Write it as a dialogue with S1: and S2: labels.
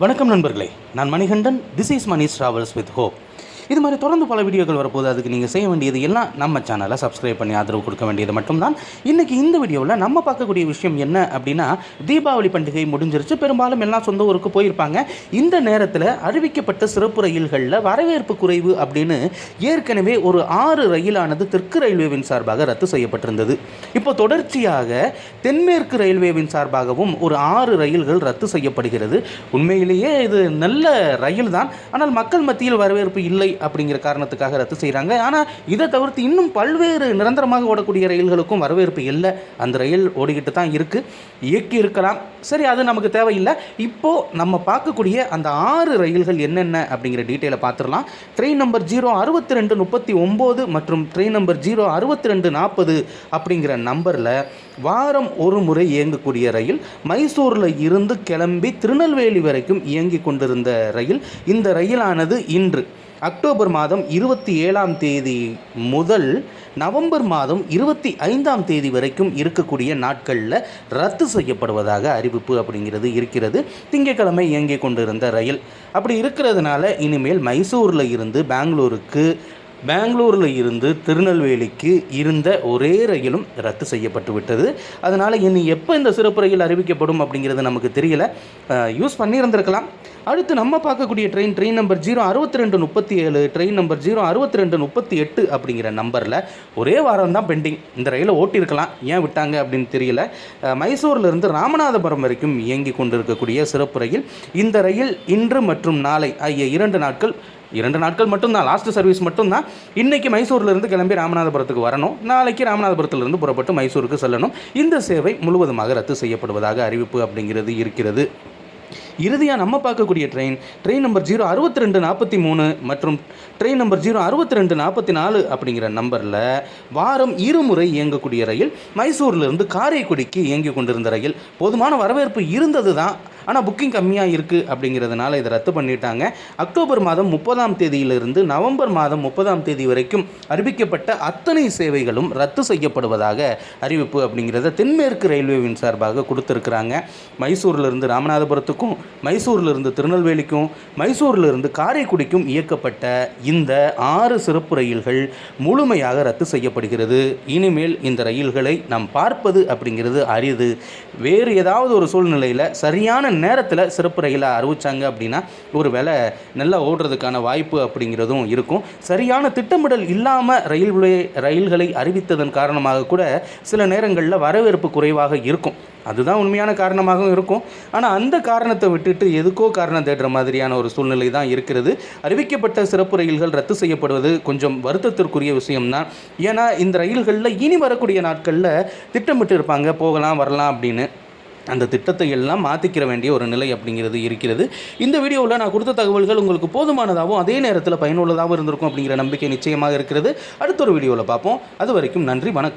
S1: வணக்கம் நண்பர்களே, நான் Manikandan. This is Mani's travels with hope. இது மாதிரி தொடர்ந்து பல வீடியோக்கள் வரப்போது. அதுக்கு நீங்கள் செய்ய வேண்டியது எல்லாம் நம்ம சேனலை சப்ஸ்கிரைப் பண்ணி ஆதரவு கொடுக்க வேண்டியது மட்டும்தான். இன்றைக்கி இந்த வீடியோவில் நம்ம பார்க்கக்கூடிய விஷயம் என்ன அப்படின்னா, தீபாவளி பண்டிகை முடிஞ்சிருச்சு. பெரும்பாலும் எல்லாம் சொந்த ஊருக்கு போயிருப்பாங்க. இந்த நேரத்தில் அறிவிக்கப்பட்ட சிறப்பு ரயில்களில் வரவேற்பு குறைவு அப்படின்னு ஏற்கனவே ஒரு 6 ரயிலானது தெற்கு ரயில்வேவின் சார்பாக ரத்து செய்யப்பட்டிருந்தது. இப்போ தொடர்ச்சியாக தென்மேற்கு ரயில்வேவின் சார்பாகவும் ஒரு 6 ரயில்கள் ரத்து செய்யப்படுகிறது. உண்மையிலேயே இது நல்ல ரயில் தான், ஆனால் மக்கள் மத்தியில் வரவேற்பு இல்லை அப்படிங்கிற காரணத்துக்காக ரத்து செய்கிறாங்க. ஆனால் இதை தவிர்த்து இன்னும் பல்வேறு நிரந்தரமாக ஓடக்கூடிய ரயில்களுக்கும் வரவேற்பு இல்லை. அந்த ரயில் ஓடிக்கிட்டு தான் இருக்குது, இயக்கி இருக்கலாம். சரி, அது நமக்கு தேவையில்லை. இப்போது நம்ம பார்க்கக்கூடிய அந்த 6 ரயில்கள் என்னென்ன அப்படிங்கிற டீட்டெயிலை பார்த்துடலாம். ட்ரெயின் நம்பர் 06239 மற்றும் ட்ரெயின் நம்பர் 06240 அப்படிங்கிற நம்பரில் வாரம் ஒரு முறை இயங்கக்கூடிய ரயில், மைசூரில் இருந்து கிளம்பி திருநெல்வேலி வரைக்கும் இயங்கி கொண்டிருந்த ரயில். இந்த ரயிலானது இன்று அக்டோபர் மாதம் 27ஆம் தேதி முதல் நவம்பர் மாதம் 25ஆம் தேதி வரைக்கும் இருக்கக்கூடிய நாட்களில் ரத்து செய்யப்படுவதாக அறிவிப்பு அப்படிங்கிறது இருக்கிறது. திங்கட்கிழமை இயங்கி கொண்டிருந்த ரயில் அப்படி இருக்கிறதுனால இனிமேல் மைசூரில் இருந்து பெங்களூரில் இருந்து திருநெல்வேலிக்கு இருந்த ஒரே ரயிலும் ரத்து செய்யப்பட்டு விட்டது. அதனால் இனி எப்போ இந்த சிறப்பு ரயில் அறிவிக்கப்படும் அப்படிங்கிறது நமக்கு தெரியல. யூஸ் பண்ணியிருந்திருக்கலாம். அடுத்து நம்ம பார்க்கக்கூடிய ட்ரெயின் நம்பர் 06237, ட்ரெயின் நம்பர் 06238 அப்படிங்கிற நம்பரில் ஒரே வாரம் தான் பெண்டிங். இந்த ரயிலை ஓட்டியிருக்கலாம், ஏன் விட்டாங்க அப்படின்னு தெரியல. மைசூரிலிருந்து ராமநாதபுரம் வரைக்கும் இயங்கி கொண்டிருக்கக்கூடிய சிறப்பு ரயில். இந்த ரயில் இன்று மற்றும் நாளை ஆகிய 2 நாட்கள் மட்டும்தான், லாஸ்ட் சர்வீஸ் மட்டும்தான். இன்றைக்கி மைசூரிலிருந்து கிளம்பி ராமநாதபுரத்துக்கு வரணும், நாளைக்கு ராமநாதபுரத்திலிருந்து புறப்பட்டு மைசூருக்கு செல்லணும். இந்த சேவை முழுவதுமாக ரத்து செய்யப்படுவதாக அறிவிப்பு அப்படிங்கிறது இருக்கிறது. இறுதியாக நம்ம பார்க்கக்கூடிய ட்ரெயின் நம்பர் 06243 மற்றும் ட்ரெயின் நம்பர் 06244 அப்படிங்கிற நம்பரில் வாரம் 2 முறை இயங்கக்கூடிய ரயில், மைசூரிலிருந்து காரைக்குடிக்கு இயங்கி கொண்டிருந்த ரயில். போதுமான வரவேற்பு இருந்தது தான், ஆனால் புக்கிங் கம்மியாக இருக்குது அப்படிங்கிறதுனால இதை ரத்து பண்ணிட்டாங்க. அக்டோபர் மாதம் 30ஆம் தேதியிலிருந்து நவம்பர் மாதம் 30ஆம் தேதி வரைக்கும் அறிவிக்கப்பட்ட அத்தனை சேவைகளும் ரத்து செய்யப்படுவதாக அறிவிப்பு அப்படிங்கிறத தென்மேற்கு ரயில்வேவின் சார்பாக கொடுத்துருக்குறாங்க. மைசூரிலிருந்து ராமநாதபுரத்துக்கும், மைசூரிலிருந்து திருநெல்வேலிக்கும், மைசூரிலிருந்து காரைக்குடிக்கும் இயக்கப்பட்ட இந்த 6 சிறப்பு ரயில்கள் முழுமையாக ரத்து செய்யப்படுகிறது. இனிமேல் இந்த ரயில்களை நாம் பார்ப்பது அப்படிங்கிறது அரிது. வேறு ஏதாவது ஒரு சூழ்நிலையில் சரியான நேரத்தில் சிறப்பு ரயிலை அறிவிச்சாங்க அப்படின்னா ஒரு வேளை நல்லா ஓடுறதுக்கான வாய்ப்பு அப்படிங்கிறதும் இருக்கும். சரியான திட்டமிடல் இல்லாமல் ரயில்களை அறிவித்ததன் காரணமாக கூட சில நேரங்களில் வரவேற்பு குறைவாக இருக்கும். அதுதான் உண்மையான காரணமாகவும் இருக்கும். ஆனால் அந்த காரணத்தை விட்டுட்டு எதுக்கோ காரணம் தேடுற மாதிரியான ஒரு சூழ்நிலை தான் இருக்கிறது. அறிவிக்கப்பட்ட சிறப்பு ரயில்கள் ரத்து செய்யப்படுவது கொஞ்சம் வருத்தத்திற்குரிய விஷயம்தான். ஏன்னா இந்த ரயில்களில் இனி வரக்கூடிய நாட்களில் திட்டமிட்டு இருப்பாங்க, போகலாம் வரலாம் அப்படின்னு. அந்த திட்டத்தை எல்லாம் மாற்றிக்கிற வேண்டிய ஒரு நிலை அப்படிங்கிறது இருக்கிறது. இந்த வீடியோவில் நான் கொடுத்த தகவல்கள் உங்களுக்கு போதுமானதாகவும் அதே நேரத்தில் பயனுள்ளதாகவும் இருந்திருக்கும் அப்படிங்கிற நம்பிக்கை நிச்சயமாக இருக்கிறது. அடுத்த ஒரு வீடியோவில் பார்ப்போம். அது வரைக்கும் நன்றி, வணக்கம்.